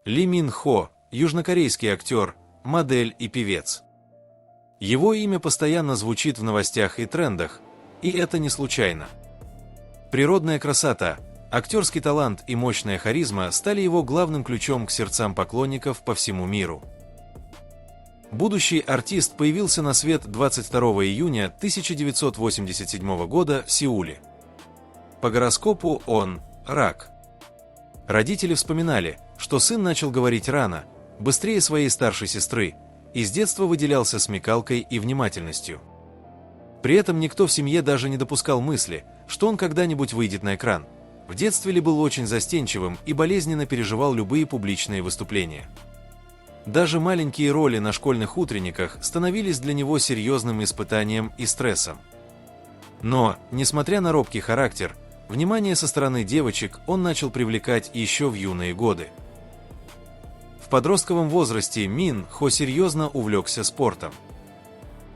Ли Мин Хо – южнокорейский актер, модель и певец. Его имя постоянно звучит в новостях и трендах, и это не случайно. Природная красота, актерский талант и мощная харизма стали его главным ключом к сердцам поклонников по всему миру. Будущий артист появился на свет 22 июня 1987 года в Сеуле. По гороскопу он – рак. Родители вспоминали, что сын начал говорить рано, быстрее своей старшей сестры, и с детства выделялся смекалкой и внимательностью. При этом никто в семье даже не допускал мысли, что он когда-нибудь выйдет на экран. В детстве Ли был очень застенчивым и болезненно переживал любые публичные выступления. Даже маленькие роли на школьных утренниках становились для него серьезным испытанием и стрессом. Но, несмотря на робкий характер, внимание со стороны девочек он начал привлекать еще в юные годы. В подростковом возрасте Мин Хо серьезно увлекся спортом.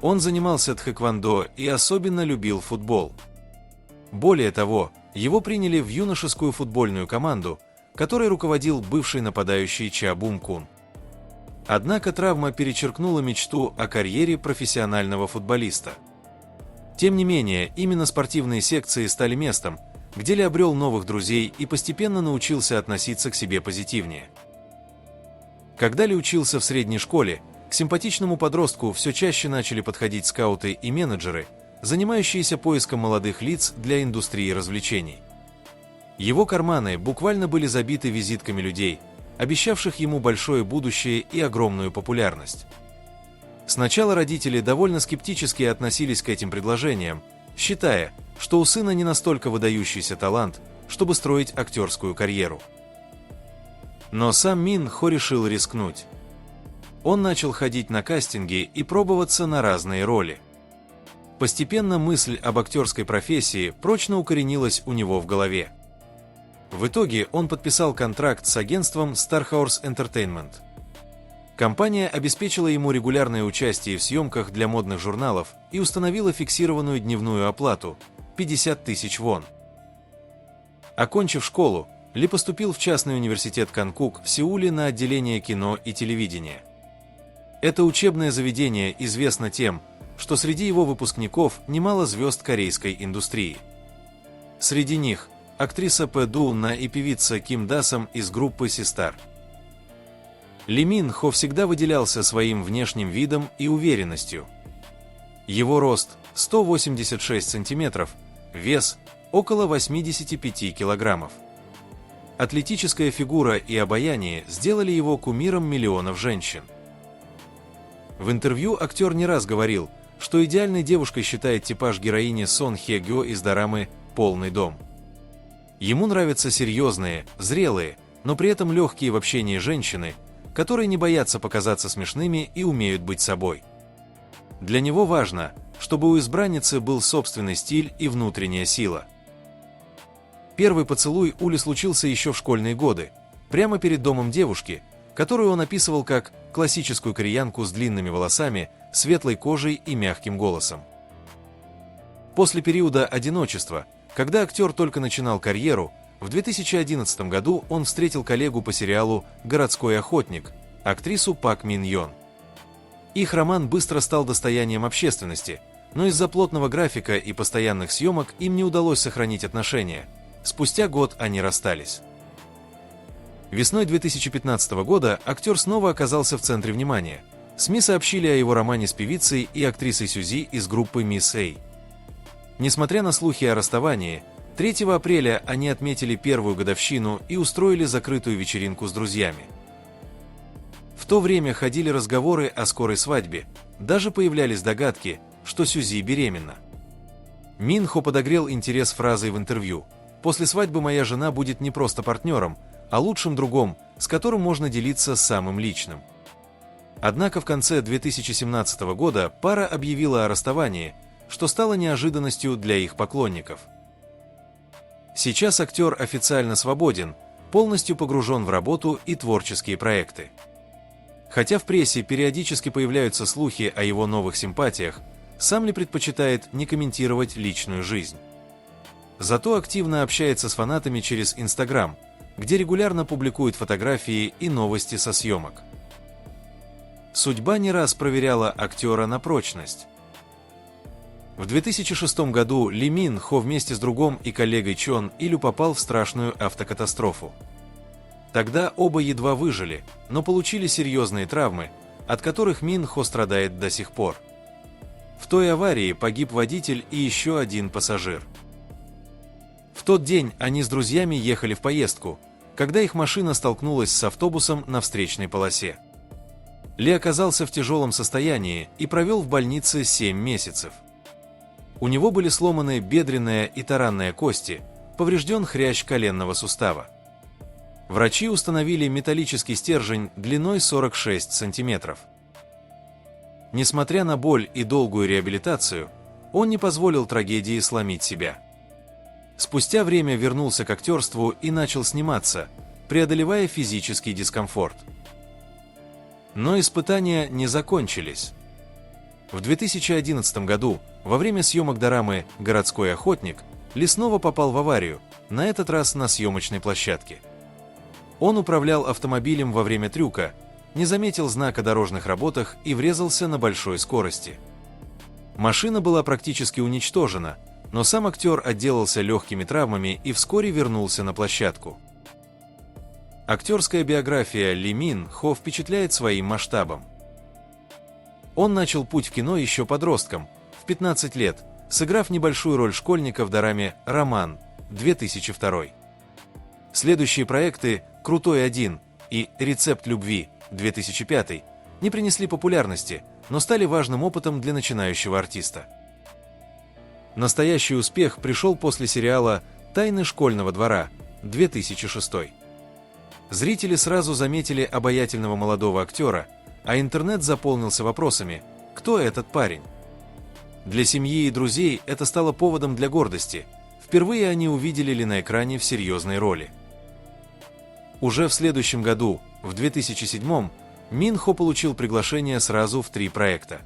Он занимался тхэквондо и особенно любил футбол. Более того, его приняли в юношескую футбольную команду, которой руководил бывший нападающий Ча Бум Кун. Однако травма перечеркнула мечту о карьере профессионального футболиста. Тем не менее, именно спортивные секции стали местом, где Ли обрел новых друзей и постепенно научился относиться к себе позитивнее. Когда Ли учился в средней школе, к симпатичному подростку все чаще начали подходить скауты и менеджеры, занимающиеся поиском молодых лиц для индустрии развлечений. Его карманы буквально были забиты визитками людей, обещавших ему большое будущее и огромную популярность. Сначала родители довольно скептически относились к этим предложениям, считая, что у сына не настолько выдающийся талант, чтобы строить актерскую карьеру. Но сам Мин Хо решил рискнуть. Он начал ходить на кастинги и пробоваться на разные роли. Постепенно мысль об актерской профессии прочно укоренилась у него в голове. В итоге он подписал контракт с агентством Star Horse Entertainment. Компания обеспечила ему регулярное участие в съемках для модных журналов и установила фиксированную дневную оплату – 50 тысяч вон. Окончив школу, Ли поступил в частный университет Канкук в Сеуле на отделение кино и телевидения. Это учебное заведение известно тем, что среди его выпускников немало звезд корейской индустрии. Среди них актриса Пэ Дуна и певица Ким Дасом из группы Sistar. Ли Мин Хо всегда выделялся своим внешним видом и уверенностью. Его рост 186 см, вес около 85 килограммов. Атлетическая фигура и обаяние сделали его кумиром миллионов женщин. В интервью актер не раз говорил, что идеальной девушкой считает типаж героини Сон Хе Гё из дорамы «Полный дом». Ему нравятся серьезные, зрелые, но при этом легкие в общении женщины, которые не боятся показаться смешными и умеют быть собой. Для него важно, чтобы у избранницы был собственный стиль и внутренняя сила. Первый поцелуй у Ли случился еще в школьные годы, прямо перед домом девушки, которую он описывал как классическую кореянку с длинными волосами, светлой кожей и мягким голосом. После периода одиночества, когда актер только начинал карьеру, в 2011 году он встретил коллегу по сериалу «Городской охотник», актрису Пак Мин Йон. Их роман быстро стал достоянием общественности, но из-за плотного графика и постоянных съемок им не удалось сохранить отношения. Спустя год они расстались. Весной 2015 года актер снова оказался в центре внимания. СМИ сообщили о его романе с певицей и актрисой Сюзи из группы Miss A. Несмотря на слухи о расставании, 3 апреля они отметили первую годовщину и устроили закрытую вечеринку с друзьями. В то время ходили разговоры о скорой свадьбе, даже появлялись догадки, что Сюзи беременна. Мин Хо подогрел интерес фразой в интервью: «После свадьбы моя жена будет не просто партнером, а лучшим другом, с которым можно делиться самым личным». Однако в конце 2017 года пара объявила о расставании, что стало неожиданностью для их поклонников. Сейчас актер официально свободен, полностью погружен в работу и творческие проекты. Хотя в прессе периодически появляются слухи о его новых симпатиях, сам Ли предпочитает не комментировать личную жизнь. Зато активно общается с фанатами через Instagram, где регулярно публикует фотографии и новости со съемок. Судьба не раз проверяла актера на прочность. В 2006 году Ли Мин Хо вместе с другом и коллегой Чон Илю попал в страшную автокатастрофу. Тогда оба едва выжили, но получили серьезные травмы, от которых Мин Хо страдает до сих пор. В той аварии погиб водитель и еще один пассажир. В тот день они с друзьями ехали в поездку, когда их машина столкнулась с автобусом на встречной полосе. Ли оказался в тяжелом состоянии и провел в больнице 7 месяцев. У него были сломаны бедренная и таранная кости, поврежден хрящ коленного сустава. Врачи установили металлический стержень длиной 46 сантиметров. Несмотря на боль и долгую реабилитацию, он не позволил трагедии сломить себя. Спустя время вернулся к актерству и начал сниматься, преодолевая физический дискомфорт. Но испытания не закончились. В 2011 году, во время съемок дорамы «Городской охотник», Ли снова попал в аварию, на этот раз на съемочной площадке. Он управлял автомобилем во время трюка, не заметил знака о дорожных работах и врезался на большой скорости. Машина была практически уничтожена, но сам актер отделался легкими травмами и вскоре вернулся на площадку. Актерская биография Ли Мин Хо впечатляет своим масштабом. Он начал путь в кино еще подростком, в 15 лет, сыграв небольшую роль школьника в дораме «Роман» 2002. Следующие проекты «Крутой один» и «Рецепт любви» 2005 не принесли популярности, но стали важным опытом для начинающего артиста. Настоящий успех пришел после сериала «Тайны школьного двора» 2006. Зрители сразу заметили обаятельного молодого актера, а интернет заполнился вопросами: кто этот парень? Для семьи и друзей это стало поводом для гордости. Впервые они увидели Ли на экране в серьезной роли. Уже в следующем году, в 2007, Мин Хо получил приглашение сразу в 3 проекта.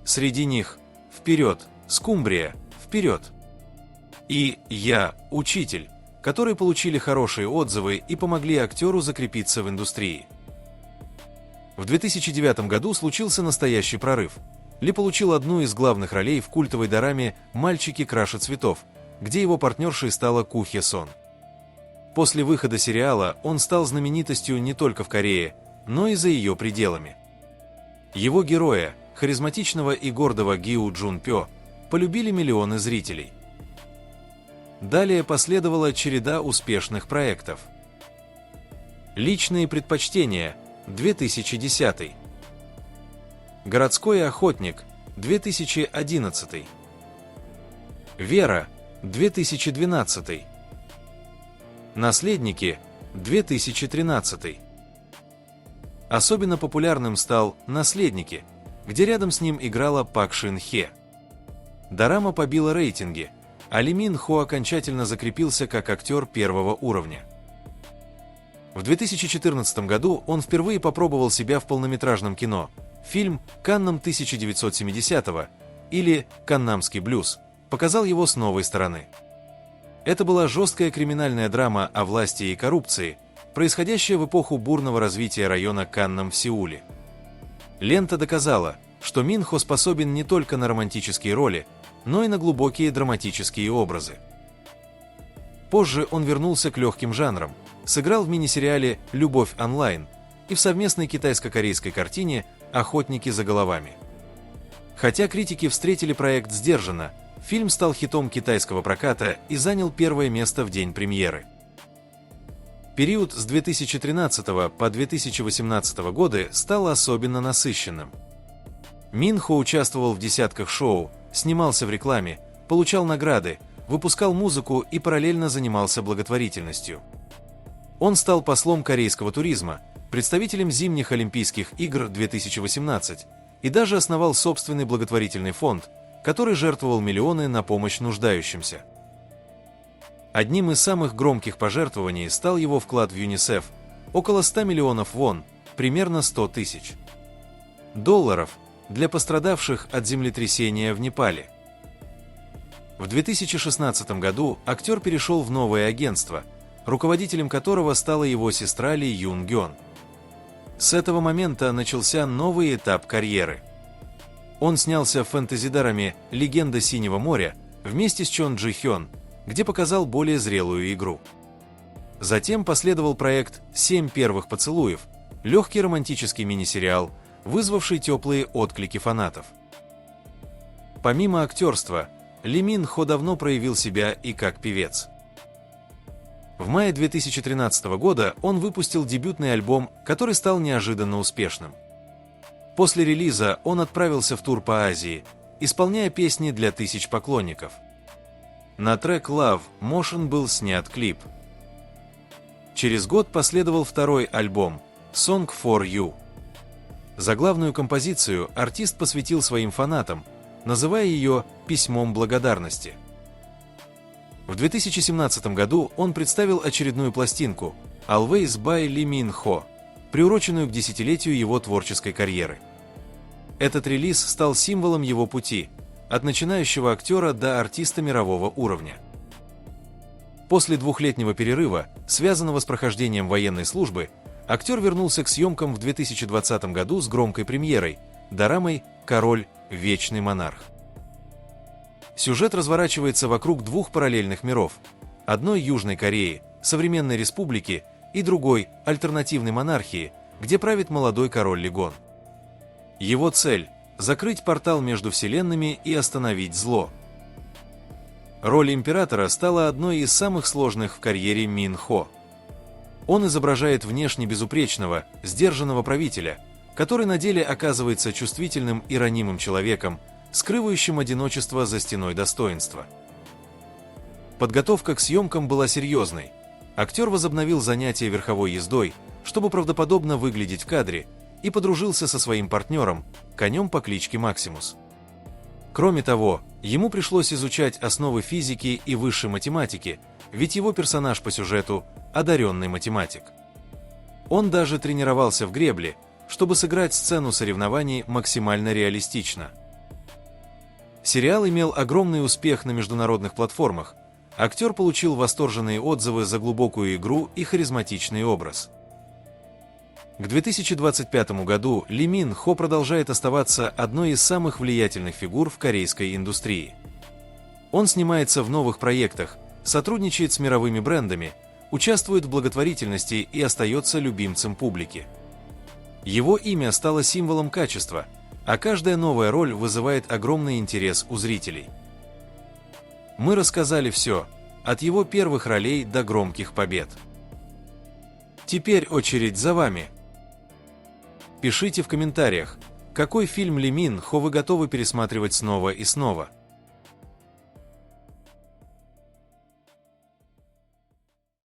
Среди них «Вперед! Скумбрия! Вперед!» и «Я – учитель», которые получили хорошие отзывы и помогли актеру закрепиться в индустрии. В 2009 году случился настоящий прорыв. Ли получил одну из главных ролей в культовой дораме «Мальчики краше цветов», где его партнершей стала Ку Хе Сон. После выхода сериала он стал знаменитостью не только в Корее, но и за ее пределами. Его героя, харизматичного и гордого Гиу Джун Пё, полюбили миллионы зрителей. Далее последовала череда успешных проектов. «Личные предпочтения» 2010, «Городской охотник» 2011, «Вера» 2012, «Наследники» 2013. Особенно популярным стал «Наследники», где рядом с ним играла Пак Шин Хе. Дорама побила рейтинги, а Ли Мин Хо окончательно закрепился как актер первого уровня. В 2014 году он впервые попробовал себя в полнометражном кино. Фильм «Каннам 1970-го» или «Каннамский блюз» показал его с новой стороны. Это была жесткая криминальная драма о власти и коррупции, происходящая в эпоху бурного развития района Каннам в Сеуле. Лента доказала, что Мин Хо способен не только на романтические роли, но и на глубокие драматические образы. Позже он вернулся к легким жанрам, сыграл в мини-сериале «Любовь онлайн» и в совместной китайско-корейской картине «Охотники за головами». Хотя критики встретили проект сдержанно, фильм стал хитом китайского проката и занял первое место в день премьеры. Период с 2013 по 2018 годы стал особенно насыщенным. Мин Хо участвовал в десятках шоу, снимался в рекламе, получал награды, выпускал музыку и параллельно занимался благотворительностью. Он стал послом корейского туризма, представителем зимних Олимпийских игр 2018 и даже основал собственный благотворительный фонд, который жертвовал миллионы на помощь нуждающимся. Одним из самых громких пожертвований стал его вклад в ЮНИСЕФ – около 100 миллионов вон, примерно 100 тысяч долларов, для пострадавших от землетрясения в Непале. В 2016 году актер перешел в новое агентство, руководителем которого стала его сестра Ли Юн Гён. С этого момента начался новый этап карьеры. Он снялся в фэнтези-драме «Легенда Синего моря» вместе с Чон Джи Хён, где показал более зрелую игру. Затем последовал проект «7 первых поцелуев», легкий романтический мини-сериал, вызвавший теплые отклики фанатов. Помимо актерства, Ли Мин Хо давно проявил себя и как певец. В мае 2013 года он выпустил дебютный альбом, который стал неожиданно успешным. После релиза он отправился в тур по Азии, исполняя песни для тысяч поклонников. На трек Love Motion был снят клип. Через год последовал второй альбом Song for You. Заглавную композицию артист посвятил своим фанатам, называя ее «Письмом благодарности». В 2017 году он представил очередную пластинку «Always by Ли Мин Хо», приуроченную к десятилетию его творческой карьеры. Этот релиз стал символом его пути, от начинающего актера до артиста мирового уровня. После двухлетнего перерыва, связанного с прохождением военной службы, актер вернулся к съемкам в 2020 году с громкой премьерой – дорамой «Король. Вечный монарх». Сюжет разворачивается вокруг двух параллельных миров – одной Южной Кореи, современной республики, и другой – альтернативной монархии, где правит молодой король Легон. Его цель – закрыть портал между вселенными и остановить зло. Роль императора стала одной из самых сложных в карьере Мин Хо. Он изображает внешне безупречного, сдержанного правителя, который на деле оказывается чувствительным и ранимым человеком, скрывающим одиночество за стеной достоинства. Подготовка к съемкам была серьезной. Актер возобновил занятия верховой ездой, чтобы правдоподобно выглядеть в кадре, и подружился со своим партнером, конем по кличке Максимус. Кроме того, ему пришлось изучать основы физики и высшей математики, ведь его персонаж по сюжету – одаренный математик. Он даже тренировался в гребле, чтобы сыграть сцену соревнований максимально реалистично. Сериал имел огромный успех на международных платформах. Актер получил восторженные отзывы за глубокую игру и харизматичный образ. К 2025 году Ли Мин Хо продолжает оставаться одной из самых влиятельных фигур в корейской индустрии. Он снимается в новых проектах, сотрудничает с мировыми брендами, участвует в благотворительности и остается любимцем публики. Его имя стало символом качества, а каждая новая роль вызывает огромный интерес у зрителей. Мы рассказали все, от его первых ролей до громких побед. Теперь очередь за вами. Пишите в комментариях, какой фильм Ли Мин Хо вы готовы пересматривать снова и снова.